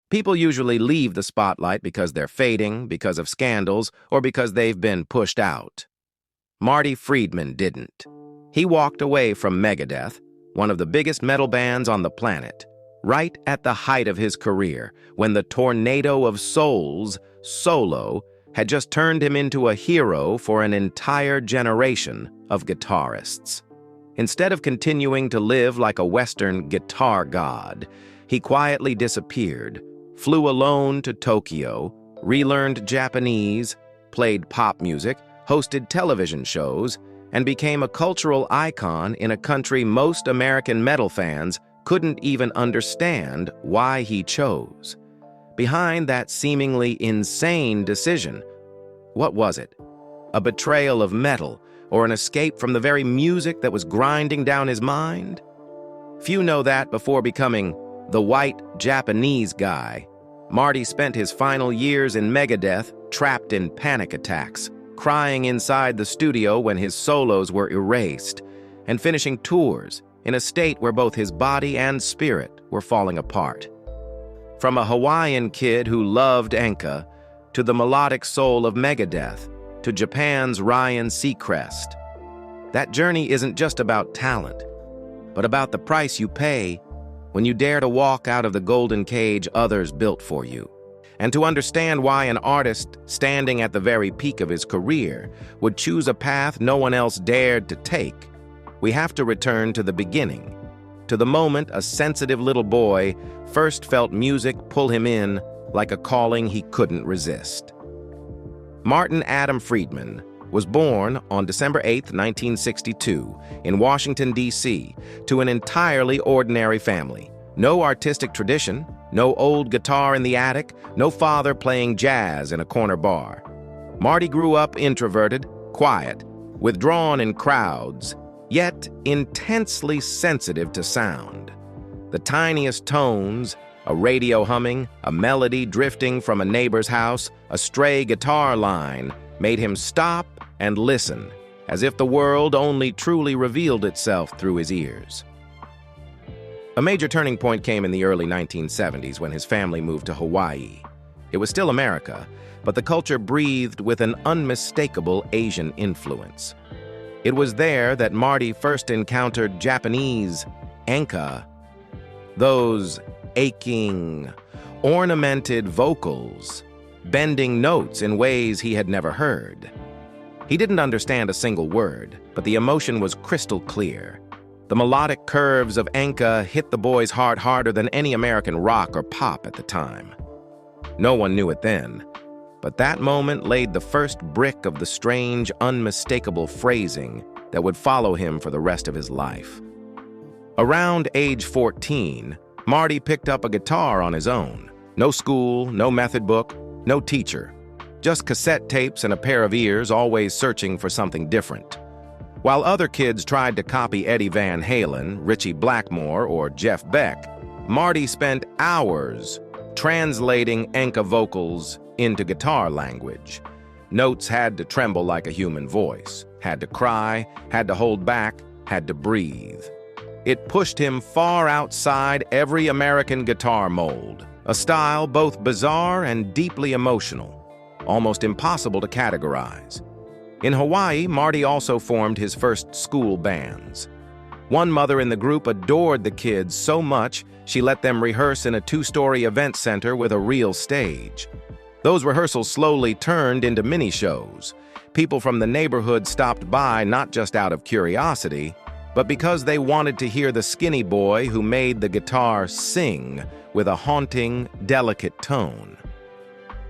People usually leave the spotlight because they're fading, because of scandals, or because they've been pushed out. Marty Friedman didn't. He walked away from Megadeth, one of the biggest metal bands on the planet, right at the height of his career, when the Tornado of Souls solo had just turned him into a hero for an entire generation of guitarists. Instead of continuing to live like a Western guitar god, he quietly disappeared, flew alone to Tokyo, relearned Japanese, played pop music, hosted television shows, and became a cultural icon in a country most American metal fans couldn't even understand why he chose. Behind that seemingly insane decision, what was it? A betrayal of metal, or an escape from the very music that was grinding down his mind? Few know that before becoming the white Japanese guy, Marty spent his final years in Megadeth trapped in panic attacks, crying inside the studio when his solos were erased, and finishing tours in a state where both his body and spirit were falling apart. From a Hawaiian kid who loved enka, to the melodic soul of Megadeth, to Japan's Ryan Seacrest, that journey isn't just about talent, but about the price you pay when you dare to walk out of the golden cage others built for you. And to understand why an artist standing at the very peak of his career would choose a path no one else dared to take, we have to return to the beginning, to the moment a sensitive little boy first felt music pull him in like a calling he couldn't resist. Martin Adam Friedman was born on December 8, 1962, in Washington, D.C., to an entirely ordinary family. No artistic tradition, no old guitar in the attic, no father playing jazz in a corner bar. Marty grew up introverted, quiet, withdrawn in crowds, yet intensely sensitive to sound. The tiniest tones, a radio humming, a melody drifting from a neighbor's house, a stray guitar line, made him stop and listen, as if the world only truly revealed itself through his ears. A major turning point came in the early 1970s when his family moved to Hawaii. It was still America, but the culture breathed with an unmistakable Asian influence. It was there that Marty first encountered Japanese enka, those aching, ornamented vocals, bending notes in ways he had never heard. He didn't understand a single word, but the emotion was crystal clear. The melodic curves of enka hit the boy's heart harder than any American rock or pop at the time. No one knew it then, but that moment laid the first brick of the strange, unmistakable phrasing that would follow him for the rest of his life. Around age 14, Marty picked up a guitar on his own. No school, no method book, no teacher. Just cassette tapes and a pair of ears, always searching for something different. While other kids tried to copy Eddie Van Halen, Ritchie Blackmore, or Jeff Beck, Marty spent hours translating enka vocals into guitar language. Notes had to tremble like a human voice, had to cry, had to hold back, had to breathe. It pushed him far outside every American guitar mold, a style both bizarre and deeply emotional, almost impossible to categorize. In Hawaii, Marty also formed his first school bands. One mother in the group adored the kids so much she let them rehearse in a 2-story event center with a real stage. Those rehearsals slowly turned into mini-shows. People from the neighborhood stopped by not just out of curiosity, but because they wanted to hear the skinny boy who made the guitar sing with a haunting, delicate tone.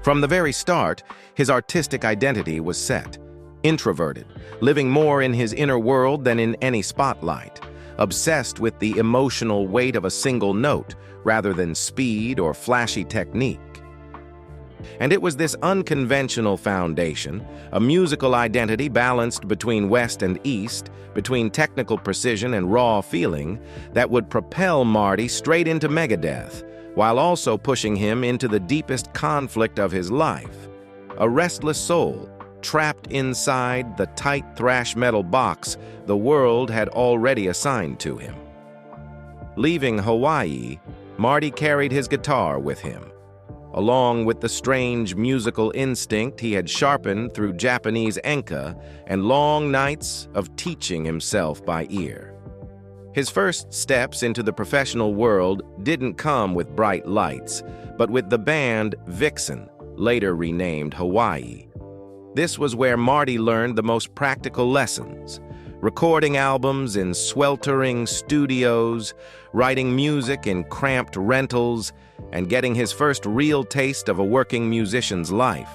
From the very start, his artistic identity was set. Introverted, living more in his inner world than in any spotlight, obsessed with the emotional weight of a single note rather than speed or flashy technique. And it was this unconventional foundation, a musical identity balanced between West and East, between technical precision and raw feeling, that would propel Marty straight into Megadeth, while also pushing him into the deepest conflict of his life. A restless soul, trapped inside the tight thrash metal box the world had already assigned to him. Leaving Hawaii, Marty carried his guitar with him, along with the strange musical instinct he had sharpened through Japanese enka and long nights of teaching himself by ear. His first steps into the professional world didn't come with bright lights, but with the band Vixen, later renamed Hawaii. This was where Marty learned the most practical lessons, recording albums in sweltering studios, writing music in cramped rentals, and getting his first real taste of a working musician's life,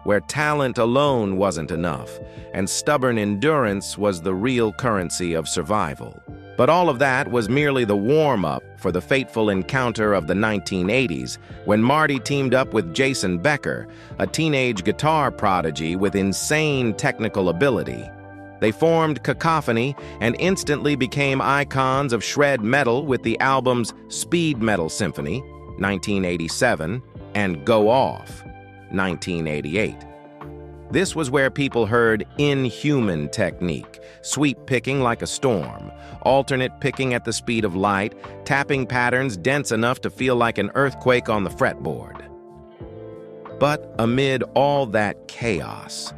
where talent alone wasn't enough, and stubborn endurance was the real currency of survival. But all of that was merely the warm-up for the fateful encounter of the 1980s, when Marty teamed up with Jason Becker, a teenage guitar prodigy with insane technical ability. They formed Cacophony and instantly became icons of shred metal with the albums Speed Metal Symphony, 1987, and Go Off, 1988. This was where people heard inhuman technique, sweep picking like a storm, alternate picking at the speed of light, tapping patterns dense enough to feel like an earthquake on the fretboard. But amid all that chaos,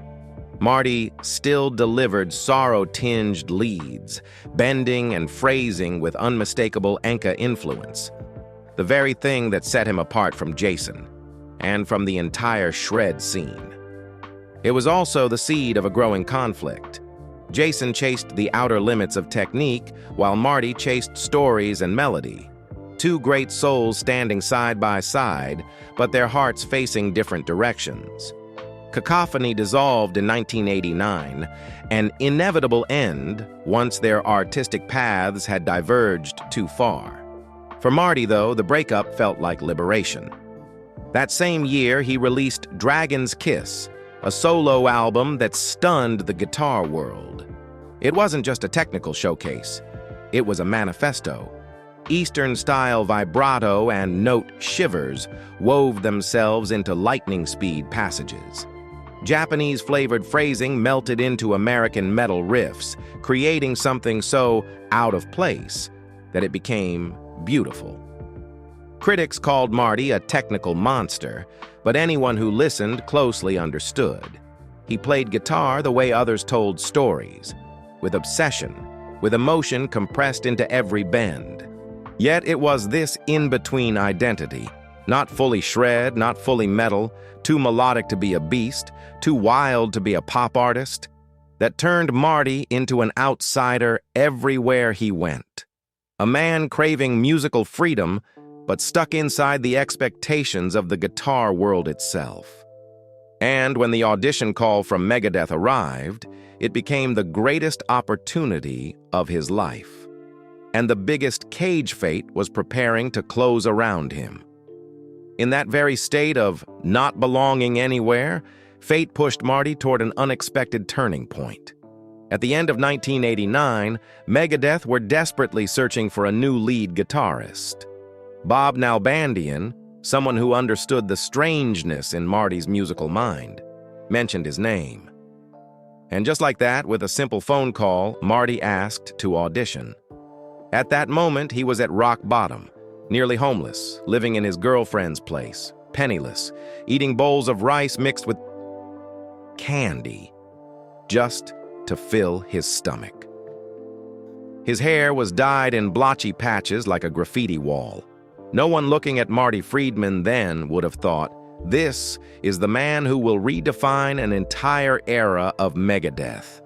Marty still delivered sorrow-tinged leads, bending and phrasing with unmistakable enka influence, the very thing that set him apart from Jason and from the entire shred scene. It was also the seed of a growing conflict. Jason chased the outer limits of technique, while Marty chased stories and melody. Two great souls standing side by side, but their hearts facing different directions. Cacophony dissolved in 1989, an inevitable end once their artistic paths had diverged too far. For Marty, though, the breakup felt like liberation. That same year, he released Dragon's Kiss, a solo album that stunned the guitar world. It wasn't just a technical showcase. It was a manifesto. Eastern-style vibrato and note shivers wove themselves into lightning-speed passages. Japanese-flavored phrasing melted into American metal riffs, creating something so out of place that it became beautiful. Critics called Marty a technical monster, but anyone who listened closely understood. He played guitar the way others told stories, with obsession, with emotion compressed into every bend. Yet it was this in-between identity, not fully shred, not fully metal, too melodic to be a beast, too wild to be a pop artist, that turned Marty into an outsider everywhere he went. A man craving musical freedom, but stuck inside the expectations of the guitar world itself. And when the audition call from Megadeth arrived, it became the greatest opportunity of his life. And the biggest cage fate was preparing to close around him. In that very state of not belonging anywhere, fate pushed Marty toward an unexpected turning point. At the end of 1989, Megadeth were desperately searching for a new lead guitarist. Bob Nalbandian, someone who understood the strangeness in Marty's musical mind, mentioned his name. And just like that, with a simple phone call, Marty asked to audition. At that moment, he was at rock bottom, nearly homeless, living in his girlfriend's place, penniless, eating bowls of rice mixed with candy, just to fill his stomach. His hair was dyed in blotchy patches like a graffiti wall. No one looking at Marty Friedman then would have thought, this is the man who will redefine an entire era of Megadeth.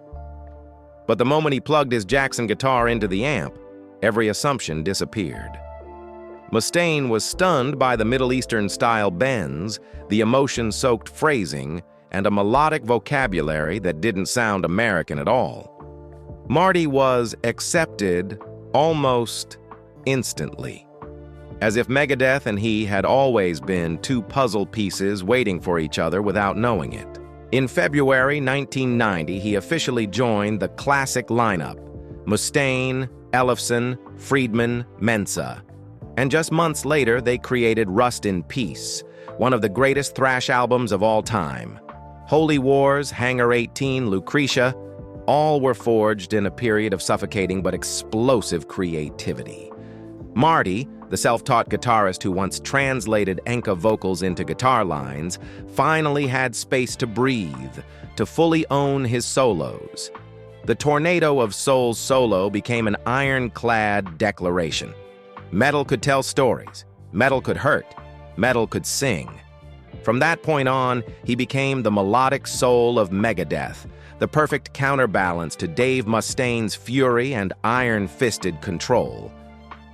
But the moment he plugged his Jackson guitar into the amp, every assumption disappeared. Mustaine was stunned by the Middle Eastern-style bends, the emotion-soaked phrasing, and a melodic vocabulary that didn't sound American at all. Marty was accepted almost instantly, as if Megadeth and he had always been two puzzle pieces waiting for each other without knowing it. In February 1990, he officially joined the classic lineup: Mustaine, Ellefson, Friedman, Mensah. And just months later, they created Rust in Peace, one of the greatest thrash albums of all time. Holy Wars, Hangar 18, Lucretia, all were forged in a period of suffocating but explosive creativity. Marty, the self-taught guitarist who once translated enka vocals into guitar lines, finally had space to breathe, to fully own his solos. The Tornado of Soul solo became an ironclad declaration. Metal could tell stories, metal could hurt, metal could sing. From that point on, he became the melodic soul of Megadeth, the perfect counterbalance to Dave Mustaine's fury and iron-fisted control.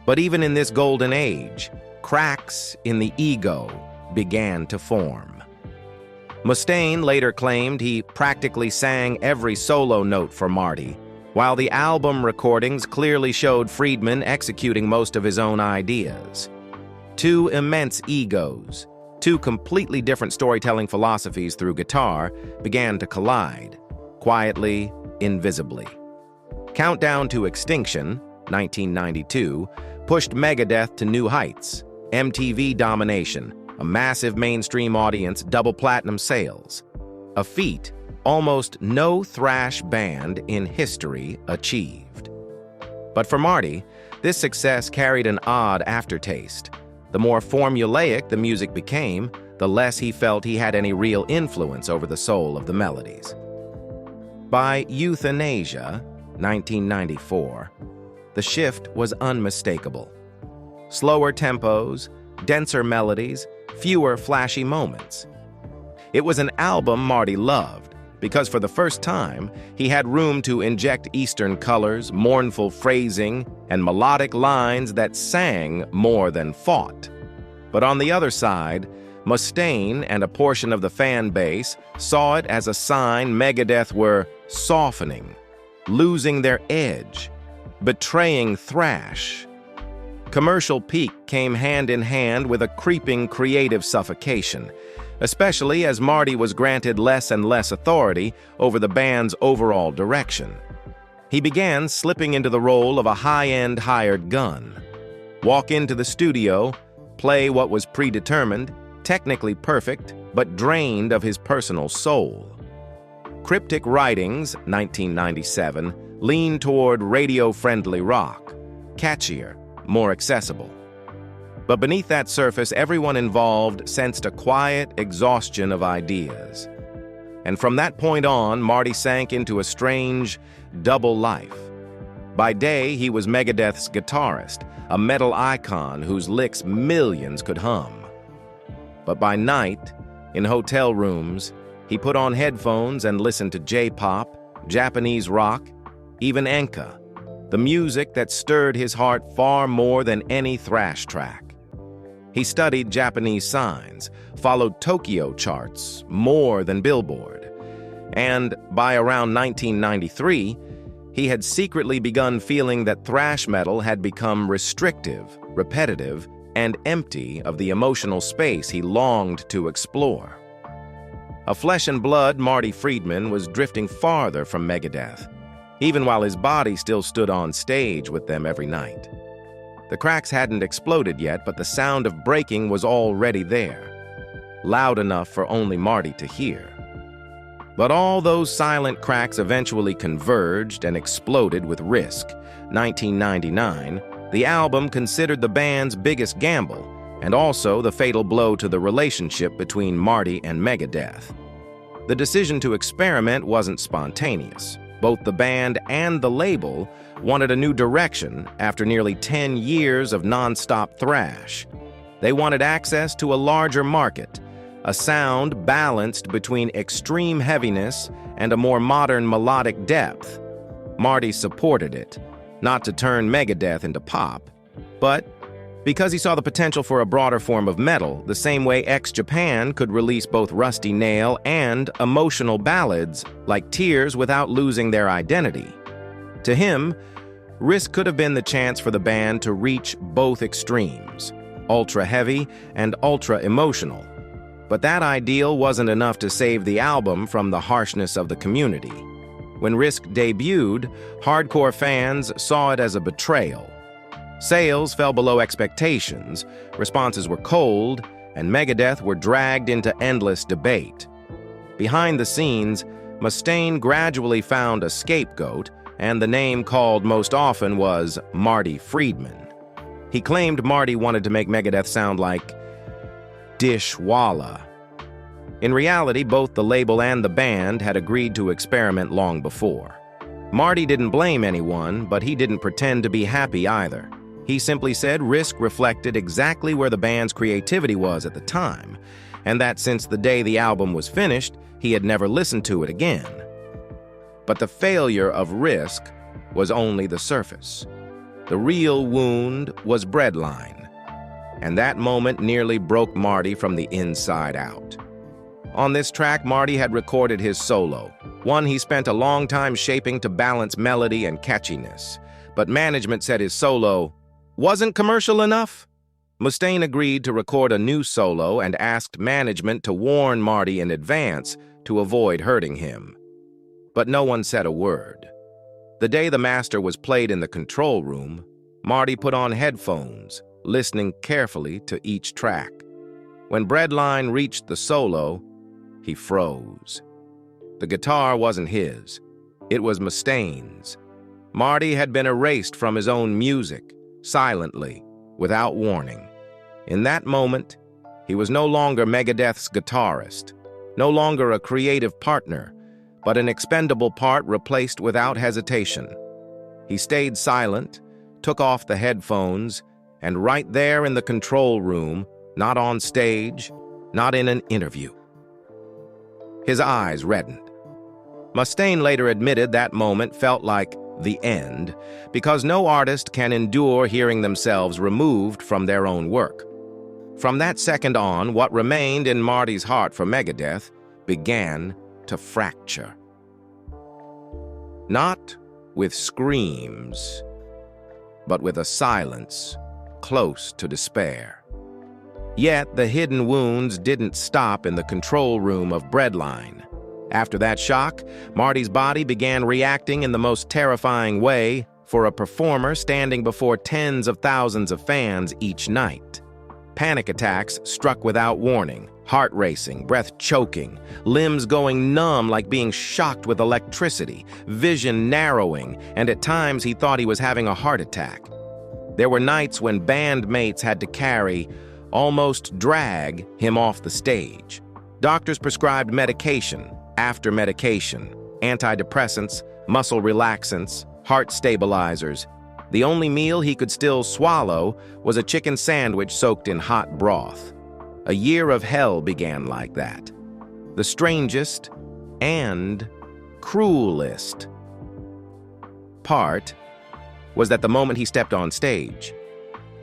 But even in this golden age, cracks in the ego began to form. Mustaine later claimed he practically sang every solo note for Marty, while the album recordings clearly showed Friedman executing most of his own ideas. Two immense egos, two completely different storytelling philosophies through guitar, began to collide, quietly, invisibly. Countdown to Extinction, 1992, pushed Megadeth to new heights: MTV domination, a massive mainstream audience, double platinum sales. A feat almost no thrash band in history achieved. But for Marty, this success carried an odd aftertaste. The more formulaic the music became, the less he felt he had any real influence over the soul of the melodies. By Euthanasia, 1994, the shift was unmistakable. Slower tempos, denser melodies, fewer flashy moments. It was an album Marty loved, because for the first time, he had room to inject Eastern colors, mournful phrasing, and melodic lines that sang more than fought. But on the other side, Mustaine and a portion of the fan base saw it as a sign Megadeth were softening, losing their edge, betraying thrash. Commercial peak came hand in hand with a creeping creative suffocation, especially as Marty was granted less and less authority over the band's overall direction. He began slipping into the role of a high-end hired gun. Walk into the studio, play what was predetermined, technically perfect, but drained of his personal soul. Cryptic Writings, 1997, leaned toward radio-friendly rock, catchier, more accessible. But beneath that surface, everyone involved sensed a quiet exhaustion of ideas. And from that point on, Marty sank into a strange, double life. By day, he was Megadeth's guitarist, a metal icon whose licks millions could hum. But by night, in hotel rooms, he put on headphones and listened to J-pop, Japanese rock, even enka, the music that stirred his heart far more than any thrash track. He studied Japanese signs, followed Tokyo charts more than Billboard, and by around 1993, he had secretly begun feeling that thrash metal had become restrictive, repetitive, and empty of the emotional space he longed to explore. A flesh and blood Marty Friedman was drifting farther from Megadeth, even while his body still stood on stage with them every night. The cracks hadn't exploded yet, but the sound of breaking was already there, loud enough for only Marty to hear. But all those silent cracks eventually converged and exploded with Risk, 1999, the album considered the band's biggest gamble, and also the fatal blow to the relationship between Marty and Megadeth. The decision to experiment wasn't spontaneous. Both the band and the label wanted a new direction after nearly 10 years of non-stop thrash. They wanted access to a larger market, a sound balanced between extreme heaviness and a more modern melodic depth. Marty supported it, not to turn Megadeth into pop, but because he saw the potential for a broader form of metal, the same way ex-Japan could release both Rusty Nail and emotional ballads like Tears without losing their identity. To him, Risk could have been the chance for the band to reach both extremes, ultra-heavy and ultra-emotional. But that ideal wasn't enough to save the album from the harshness of the community. When Risk debuted, hardcore fans saw it as a betrayal. Sales fell below expectations, responses were cold, and Megadeth were dragged into endless debate. Behind the scenes, Mustaine gradually found a scapegoat, and the name called most often was Marty Friedman. He claimed Marty wanted to make Megadeth sound like Dishwalla. In reality, both the label and the band had agreed to experiment long before. Marty didn't blame anyone, but he didn't pretend to be happy either. He simply said Risk reflected exactly where the band's creativity was at the time, and that since the day the album was finished, he had never listened to it again. But the failure of Risk was only the surface. The real wound was Breadline, and that moment nearly broke Marty from the inside out. On this track, Marty had recorded his solo, one he spent a long time shaping to balance melody and catchiness. But management said his solo wasn't commercial enough. Mustaine agreed to record a new solo and asked management to warn Marty in advance to avoid hurting him. But no one said a word. The day the master was played in the control room, Marty put on headphones, listening carefully to each track. When Breadline reached the solo, he froze. The guitar wasn't his. It was Mustaine's. Marty had been erased from his own music, silently, without warning. In that moment, he was no longer Megadeth's guitarist, no longer a creative partner, but an expendable part replaced without hesitation. He stayed silent, took off the headphones, and right there in the control room, not on stage, not in an interview. His eyes reddened. Mustaine later admitted that moment felt like the end, because no artist can endure hearing themselves removed from their own work. From that second on, what remained in Marty's heart for Megadeth began to fracture. Not with screams, but with a silence close to despair. Yet the hidden wounds didn't stop in the control room of Breadline. After that shock, Marty's body began reacting in the most terrifying way for a performer standing before tens of thousands of fans each night. Panic attacks struck without warning, heart racing, breath choking, limbs going numb like being shocked with electricity, vision narrowing, and at times he thought he was having a heart attack. There were nights when bandmates had to carry, almost drag, him off the stage. Doctors prescribed medication after medication, antidepressants, muscle relaxants, heart stabilizers. The only meal he could still swallow was a chicken sandwich soaked in hot broth. A year of hell began like that. The strangest and cruelest part was that the moment he stepped on stage,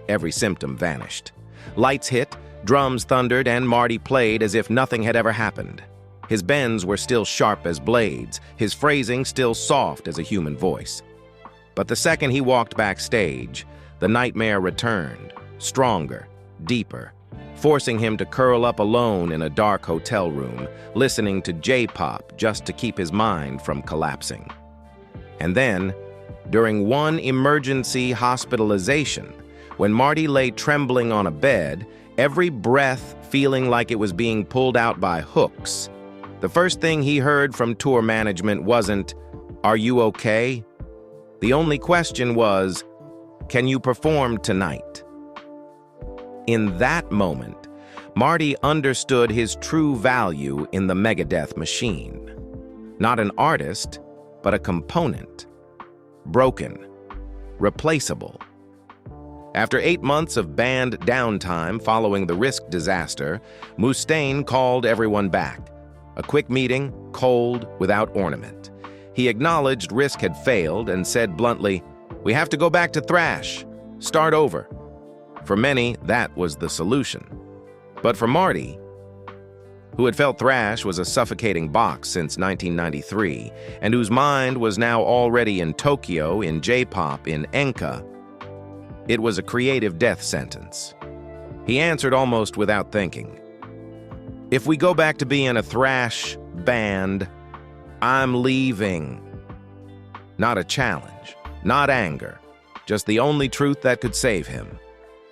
every symptom vanished. Lights hit, drums thundered, and Marty played as if nothing had ever happened. His bends were still sharp as blades, his phrasing still soft as a human voice. But the second he walked backstage, the nightmare returned, stronger, deeper, forcing him to curl up alone in a dark hotel room, listening to J-pop just to keep his mind from collapsing. And then, during one emergency hospitalization, when Marty lay trembling on a bed, every breath feeling like it was being pulled out by hooks, the first thing he heard from tour management wasn't, "Are you okay?" The only question was, "Can you perform tonight?" In that moment, Marty understood his true value in the Megadeth machine. Not an artist, but a component. Broken. Replaceable. After 8 months of band downtime following the Risk disaster, Mustaine called everyone back. A quick meeting, cold, without ornament. He acknowledged Risk had failed and said bluntly, "We have to go back to thrash. Start over." For many, that was the solution. But for Marty, who had felt thrash was a suffocating box since 1993, and whose mind was now already in Tokyo, in J-pop, in enka, it was a creative death sentence. He answered almost without thinking. "If we go back to being a thrash band, I'm leaving." Not a challenge, not anger, just the only truth that could save him.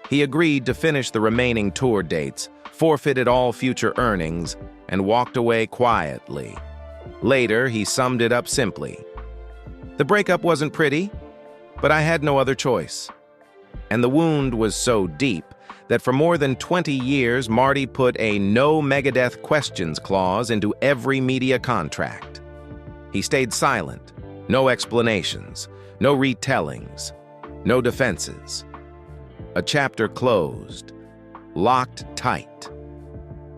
He agreed to finish the remaining tour dates, forfeited all future earnings, and walked away quietly. Later, he summed it up simply. "The breakup wasn't pretty, but I had no other choice. And the wound was so deep that for more than 20 years, Marty put a no Megadeth questions clause into every media contract. He stayed silent, no explanations, no retellings, no defenses. A chapter closed, locked tight.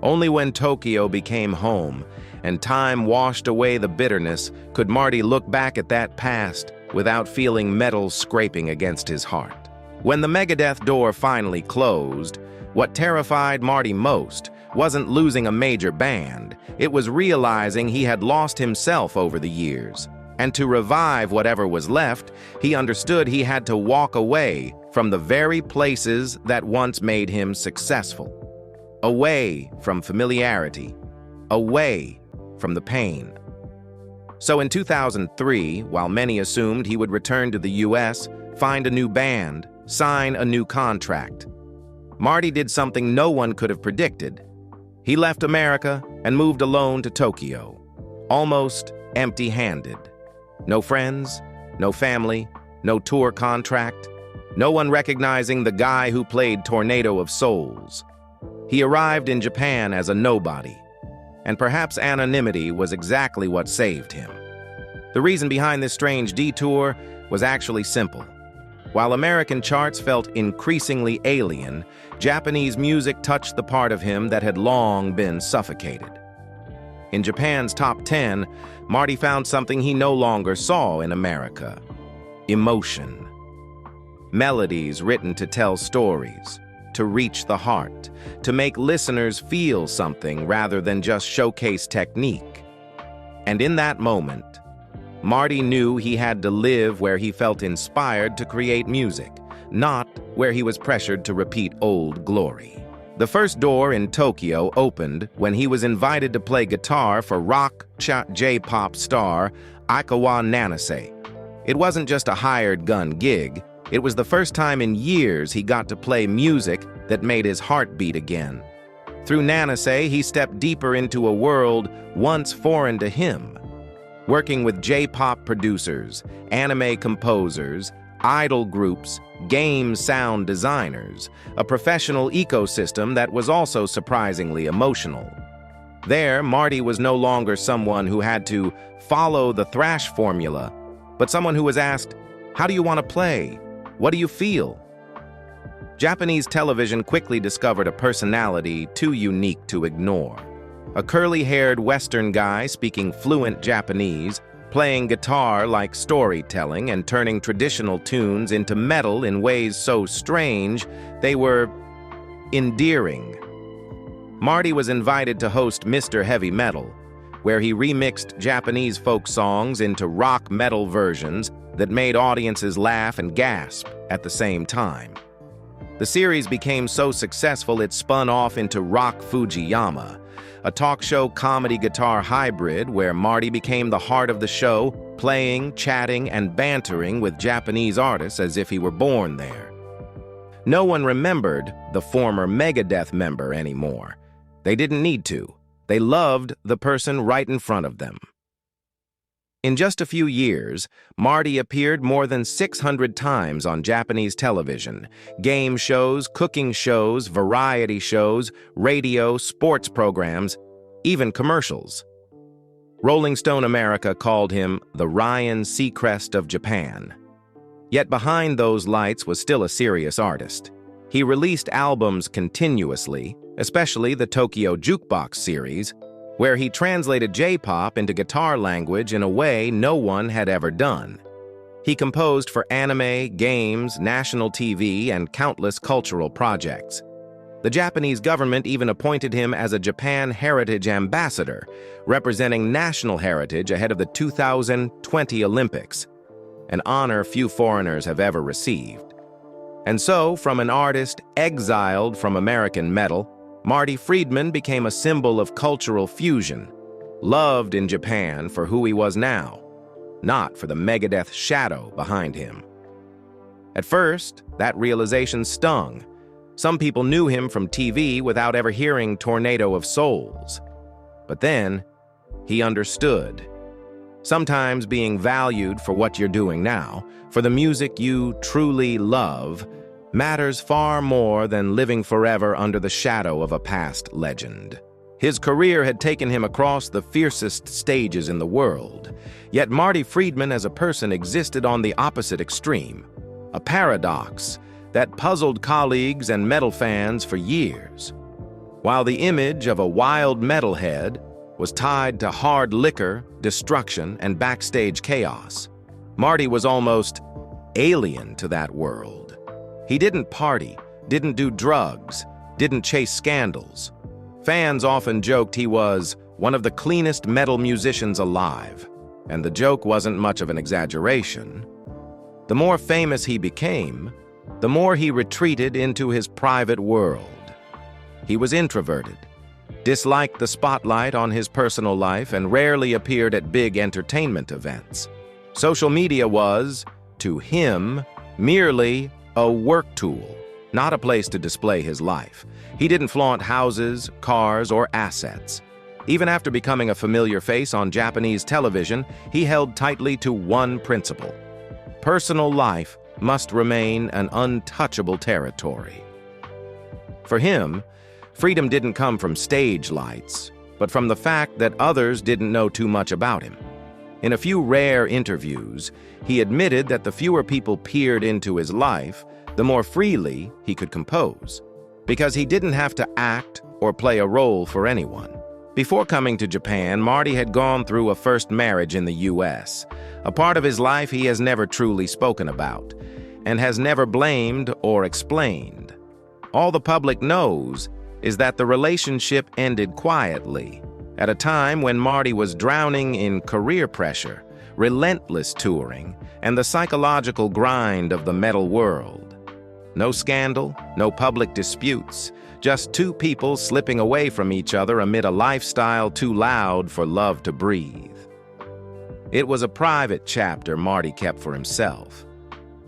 Only when Tokyo became home and time washed away the bitterness could Marty look back at that past without feeling metal scraping against his heart. When the Megadeth door finally closed, what terrified Marty most wasn't losing a major band, it was realizing he had lost himself over the years. And to revive whatever was left, he understood he had to walk away from the very places that once made him successful. Away from familiarity, away from the pain. So in 2003, while many assumed he would return to the US, find a new band, sign a new contract, Marty did something no one could have predicted. He left America and moved alone to Tokyo, almost empty-handed. No friends, no family, no tour contract, no one recognizing the guy who played Tornado of Souls. He arrived in Japan as a nobody, and perhaps anonymity was exactly what saved him. The reason behind this strange detour was actually simple. While American charts felt increasingly alien, Japanese music touched the part of him that had long been suffocated. In Japan's top 10, Marty found something he no longer saw in America: emotion. Melodies written to tell stories, to reach the heart, to make listeners feel something rather than just showcase technique. And in that moment, Marty knew he had to live where he felt inspired to create music, not where he was pressured to repeat old glory. The first door in Tokyo opened when he was invited to play guitar for rock J-pop star Aikawa Nanase. It wasn't just a hired gun gig, it was the first time in years he got to play music that made his heart beat again. Through Nanase, he stepped deeper into a world once foreign to him. Working with J-pop producers, anime composers, idol groups, game sound designers, a professional ecosystem that was also surprisingly emotional. There, Marty was no longer someone who had to follow the thrash formula, but someone who was asked, "How do you want to play? What do you feel?" Japanese television quickly discovered a personality too unique to ignore. A curly-haired Western guy speaking fluent Japanese, playing guitar like storytelling and turning traditional tunes into metal in ways so strange they were endearing. Marty was invited to host Mr. Heavy Metal, where he remixed Japanese folk songs into rock metal versions that made audiences laugh and gasp at the same time. The series became so successful it spun off into Rock Fujiyama, a talk show comedy guitar hybrid where Marty became the heart of the show, playing, chatting, and bantering with Japanese artists as if he were born there. No one remembered the former Megadeth member anymore. They didn't need to. They loved the person right in front of them. In just a few years, Marty appeared more than 600 times on Japanese television, game shows, cooking shows, variety shows, radio, sports programs, even commercials. Rolling Stone America called him the Ryan Seacrest of Japan. Yet behind those lights was still a serious artist. He released albums continuously, especially the Tokyo Jukebox series, where he translated J-pop into guitar language in a way no one had ever done. He composed for anime, games, national TV, and countless cultural projects. The Japanese government even appointed him as a Japan Heritage Ambassador, representing national heritage ahead of the 2020 Olympics, an honor few foreigners have ever received. And so, from an artist exiled from American metal, Marty Friedman became a symbol of cultural fusion, loved in Japan for who he was now, not for the Megadeth shadow behind him. At first, that realization stung. Some people knew him from TV without ever hearing Tornado of Souls. But then, he understood. Sometimes being valued for what you're doing now, for the music you truly love, matters far more than living forever under the shadow of a past legend. His career had taken him across the fiercest stages in the world, yet Marty Friedman as a person existed on the opposite extreme, a paradox that puzzled colleagues and metal fans for years. While the image of a wild metalhead was tied to hard liquor, destruction, and backstage chaos, Marty was almost alien to that world. He didn't party, didn't do drugs, didn't chase scandals. Fans often joked he was one of the cleanest metal musicians alive, and the joke wasn't much of an exaggeration. The more famous he became, the more he retreated into his private world. He was introverted, disliked the spotlight on his personal life, and rarely appeared at big entertainment events. Social media was, to him, merely a work tool, not a place to display his life. He didn't flaunt houses, cars, or assets. Even after becoming a familiar face on Japanese television, he held tightly to one principle: personal life must remain an untouchable territory. For him, freedom didn't come from stage lights, but from the fact that others didn't know too much about him. In a few rare interviews, he admitted that the fewer people peered into his life, the more freely he could compose, because he didn't have to act or play a role for anyone. Before coming to Japan, Marty had gone through a first marriage in the US, a part of his life he has never truly spoken about, and has never blamed or explained. All the public knows is that the relationship ended quietly, at a time when Marty was drowning in career pressure, relentless touring, and the psychological grind of the metal world. No scandal, no public disputes, just two people slipping away from each other amid a lifestyle too loud for love to breathe. It was a private chapter Marty kept for himself,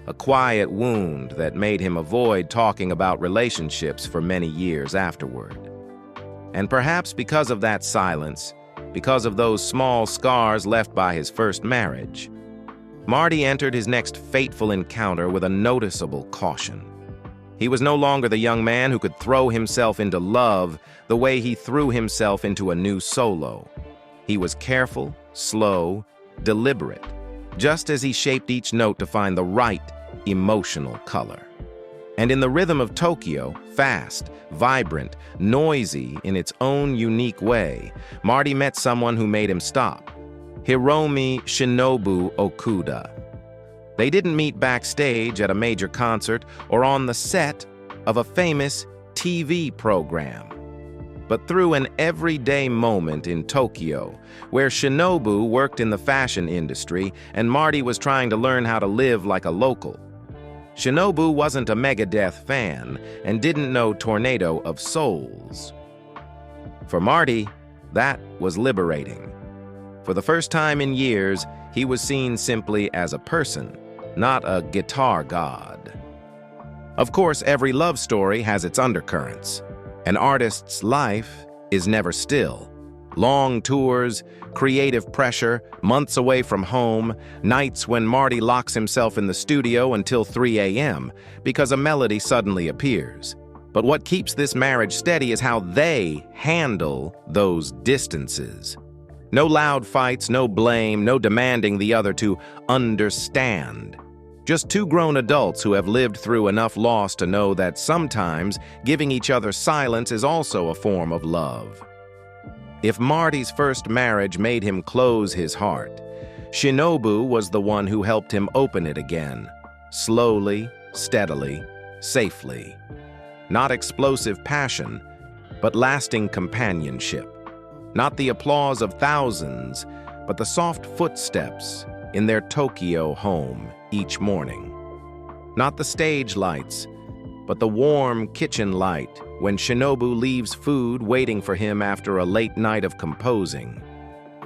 a quiet wound that made him avoid talking about relationships for many years afterward. And perhaps because of that silence, because of those small scars left by his first marriage, Marty entered his next fateful encounter with a noticeable caution. He was no longer the young man who could throw himself into love the way he threw himself into a new solo. He was careful, slow, deliberate, just as he shaped each note to find the right emotional color. And in the rhythm of Tokyo, fast, vibrant, noisy in its own unique way, Marty met someone who made him stop: Hiromi Shinobu Okuda. They didn't meet backstage at a major concert or on the set of a famous TV program, but through an everyday moment in Tokyo, where Shinobu worked in the fashion industry and Marty was trying to learn how to live like a local. Shinobu wasn't a Megadeth fan and didn't know Tornado of Souls. For Marty, that was liberating. For the first time in years, he was seen simply as a person, not a guitar god. Of course, every love story has its undercurrents. An artist's life is never still. Long tours, creative pressure, months away from home, nights when Marty locks himself in the studio until 3 a.m. because a melody suddenly appears. But what keeps this marriage steady is how they handle those distances. No loud fights, no blame, no demanding the other to understand. Just two grown adults who have lived through enough loss to know that sometimes giving each other silence is also a form of love. If Marty's first marriage made him close his heart, Shinobu was the one who helped him open it again, slowly, steadily, safely. Not explosive passion, but lasting companionship. Not the applause of thousands, but the soft footsteps in their Tokyo home each morning. Not the stage lights, but the warm kitchen light when Shinobu leaves food waiting for him after a late night of composing.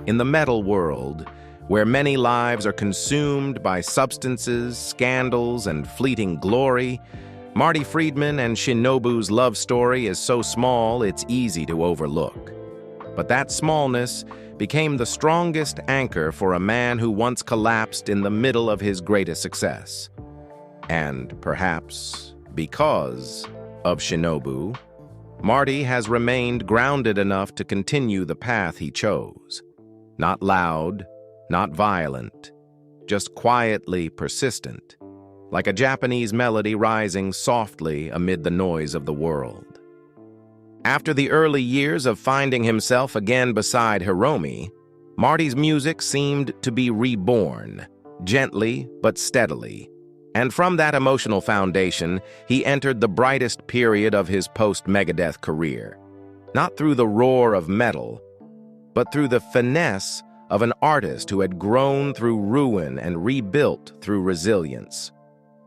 In the metal world, where many lives are consumed by substances, scandals, and fleeting glory, Marty Friedman and Shinobu's love story is so small it's easy to overlook. But that smallness became the strongest anchor for a man who once collapsed in the middle of his greatest success. And perhaps Because of Shinobu, Marty has remained grounded enough to continue the path he chose. Not loud, not violent, just quietly persistent, like a Japanese melody rising softly amid the noise of the world. After the early years of finding himself again beside Hiromi, Marty's music seemed to be reborn, gently but steadily. And from that emotional foundation, he entered the brightest period of his post-Megadeth career, not through the roar of metal, but through the finesse of an artist who had grown through ruin and rebuilt through resilience.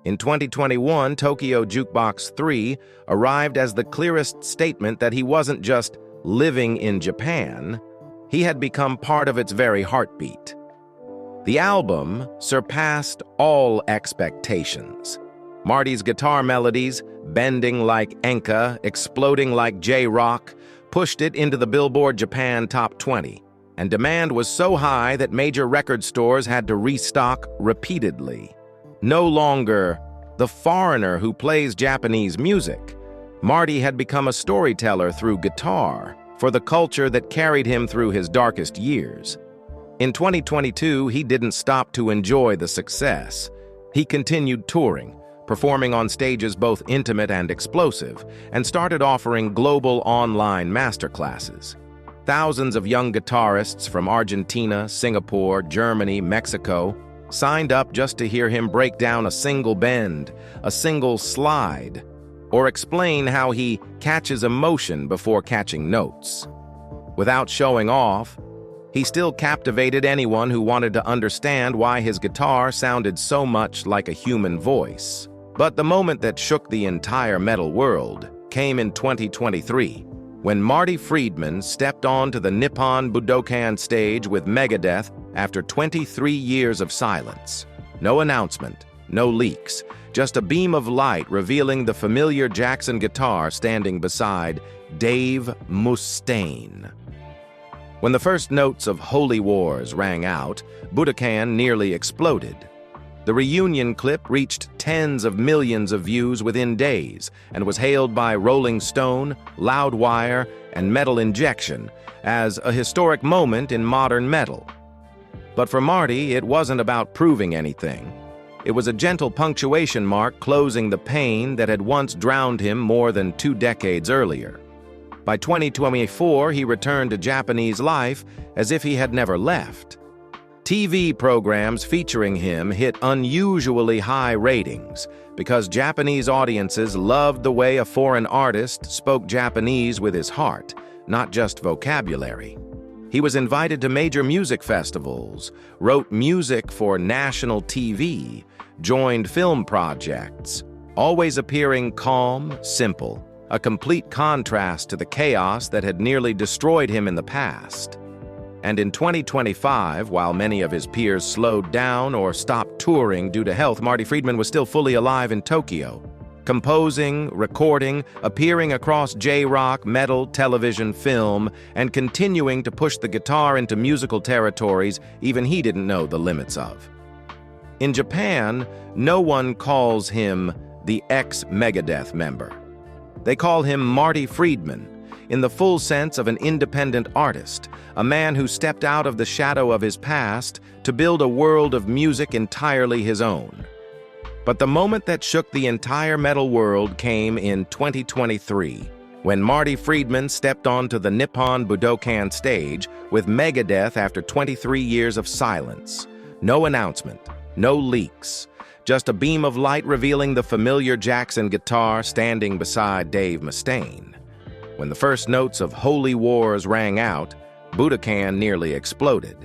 In 2021, Tokyo Jukebox 3 arrived as the clearest statement that he wasn't just living in Japan, he had become part of its very heartbeat. The album surpassed all expectations. Marty's guitar melodies, bending like enka, exploding like J-rock, pushed it into the Billboard Japan Top 20, and demand was so high that major record stores had to restock repeatedly. No longer the foreigner who plays Japanese music, Marty had become a storyteller through guitar for the culture that carried him through his darkest years. In 2022, he didn't stop to enjoy the success. He continued touring, performing on stages both intimate and explosive, and started offering global online masterclasses. Thousands of young guitarists from Argentina, Singapore, Germany, Mexico signed up just to hear him break down a single bend, a single slide, or explain how he catches emotion before catching notes. Without showing off, he still captivated anyone who wanted to understand why his guitar sounded so much like a human voice. But the moment that shook the entire metal world came in 2023, when Marty Friedman stepped onto the Nippon Budokan stage with Megadeth after 23 years of silence. No announcement, no leaks, just a beam of light revealing the familiar Jackson guitar standing beside Dave Mustaine. When the first notes of Holy Wars rang out, Budokan nearly exploded. The reunion clip reached tens of millions of views within days and was hailed by Rolling Stone, Loudwire, and Metal Injection as a historic moment in modern metal. But for Marty, it wasn't about proving anything. It was a gentle punctuation mark closing the pain that had once drowned him more than 2 decades earlier. By 2024, he returned to Japanese life as if he had never left. TV programs featuring him hit unusually high ratings because Japanese audiences loved the way a foreign artist spoke Japanese with his heart, not just vocabulary. He was invited to major music festivals, wrote music for national TV, joined film projects, always appearing calm, simple, a complete contrast to the chaos that had nearly destroyed him in the past. And in 2025, while many of his peers slowed down or stopped touring due to health, Marty Friedman was still fully alive in Tokyo, composing, recording, appearing across J-rock, metal, television, film, and continuing to push the guitar into musical territories even he didn't know the limits of. In Japan, no one calls him the ex-Megadeth member. They call him Marty Friedman, in the full sense of an independent artist, a man who stepped out of the shadow of his past to build a world of music entirely his own. But the moment that shook the entire metal world came in 2023, when Marty Friedman stepped onto the Nippon Budokan stage with Megadeth after 23 years of silence. No announcement, no leaks, just a beam of light revealing the familiar Jackson guitar standing beside Dave Mustaine. When the first notes of Holy Wars rang out, Budokan nearly exploded.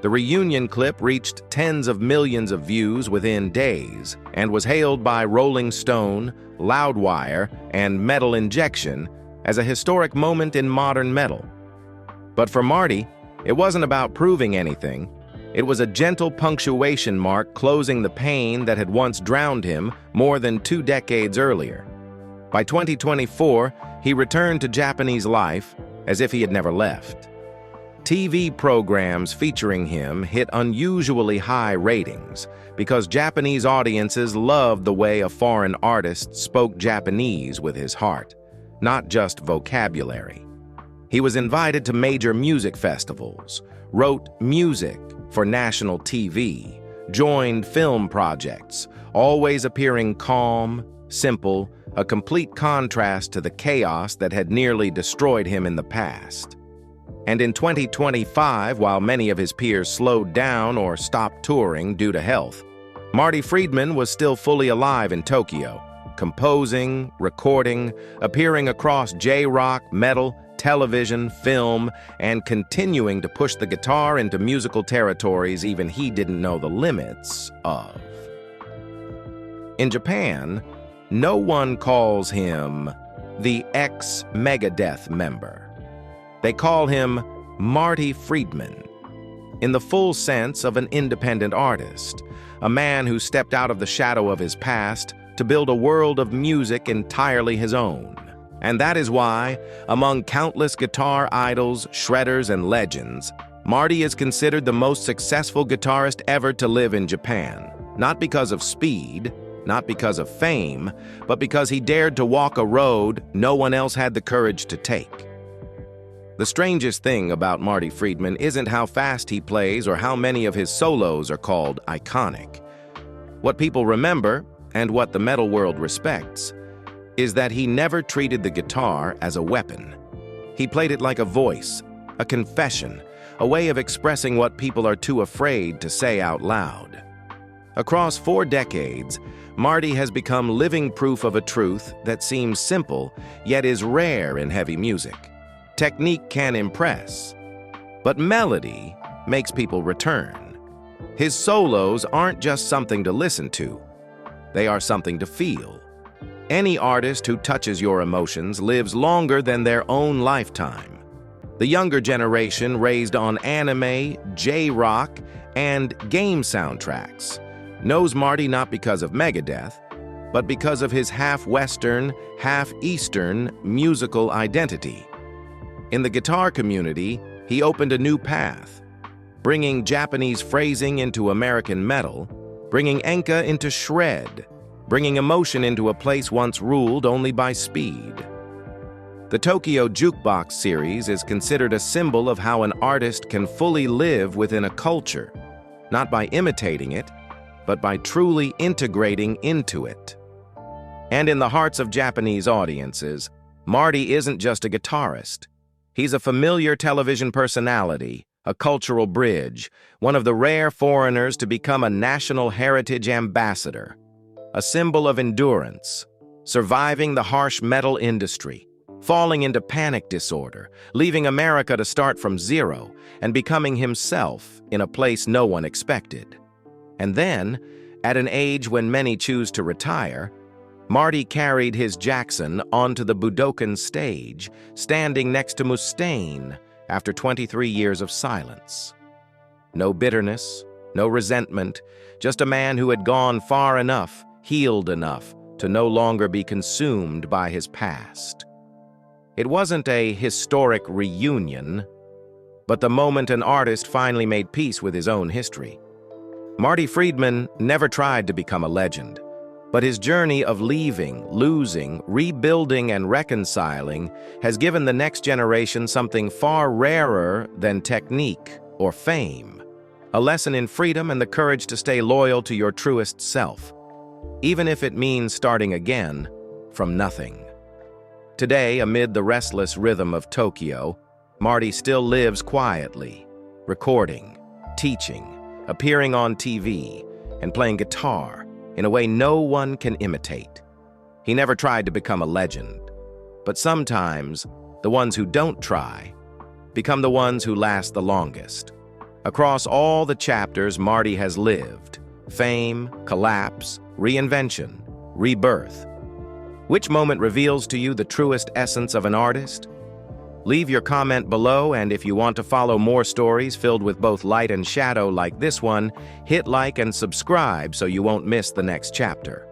The reunion clip reached tens of millions of views within days and was hailed by Rolling Stone, Loudwire, and Metal Injection as a historic moment in modern metal. But for Marty, it wasn't about proving anything. It was a gentle punctuation mark closing the pain that had once drowned him more than 2 decades earlier. By 2024, he returned to Japanese life as if he had never left. TV programs featuring him hit unusually high ratings because Japanese audiences loved the way a foreign artist spoke Japanese with his heart, not just vocabulary. He was invited to major music festivals, wrote music for national TV, joined film projects, always appearing calm, simple, a complete contrast to the chaos that had nearly destroyed him in the past. And in 2025, while many of his peers slowed down or stopped touring due to health, Marty Friedman was still fully alive in Tokyo, composing, recording, appearing across J-rock, metal, television, film, and continuing to push the guitar into musical territories even he didn't know the limits of. In Japan, no one calls him the ex-Megadeth member. They call him Marty Friedman, in the full sense of an independent artist, a man who stepped out of the shadow of his past to build a world of music entirely his own. And that is why, among countless guitar idols, shredders, and legends, Marty is considered the most successful guitarist ever to live in Japan, not because of speed, not because of fame, but because he dared to walk a road no one else had the courage to take. The strangest thing about Marty Friedman isn't how fast he plays or how many of his solos are called iconic. What people remember, and what the metal world respects, is that he never treated the guitar as a weapon. He played it like a voice, a confession, a way of expressing what people are too afraid to say out loud. Across 4 decades, Marty has become living proof of a truth that seems simple, yet is rare in heavy music. Technique can impress, but melody makes people return. His solos aren't just something to listen to, they are something to feel. Any artist who touches your emotions lives longer than their own lifetime. The younger generation raised on anime, J-rock, and game soundtracks knows Marty not because of Megadeth, but because of his half-Western, half-Eastern musical identity. In the guitar community, he opened a new path, bringing Japanese phrasing into American metal, bringing enka into shred, bringing emotion into a place once ruled only by speed. The Tokyo Jukebox series is considered a symbol of how an artist can fully live within a culture, not by imitating it, but by truly integrating into it. And in the hearts of Japanese audiences, Marty isn't just a guitarist. He's a familiar television personality, a cultural bridge, one of the rare foreigners to become a national heritage ambassador, a symbol of endurance, surviving the harsh metal industry, falling into panic disorder, leaving America to start from zero, and becoming himself in a place no one expected. And then, at an age when many choose to retire, Marty carried his Jackson onto the Budokan stage, standing next to Mustaine after 23 years of silence. No bitterness, no resentment, just a man who had gone far enough, healed enough, to no longer be consumed by his past. It wasn't a historic reunion, but the moment an artist finally made peace with his own history. Marty Friedman never tried to become a legend, but his journey of leaving, losing, rebuilding, and reconciling has given the next generation something far rarer than technique or fame, a lesson in freedom and the courage to stay loyal to your truest self, even if it means starting again from nothing. Today, amid the restless rhythm of Tokyo, Marty still lives quietly, recording, teaching, appearing on TV, and playing guitar in a way no one can imitate. He never tried to become a legend, but sometimes the ones who don't try become the ones who last the longest. Across all the chapters Marty has lived, fame, collapse, reinvention, rebirth. Which moment reveals to you the truest essence of an artist? Leave your comment below, and if you want to follow more stories filled with both light and shadow like this one, hit like and subscribe so you won't miss the next chapter.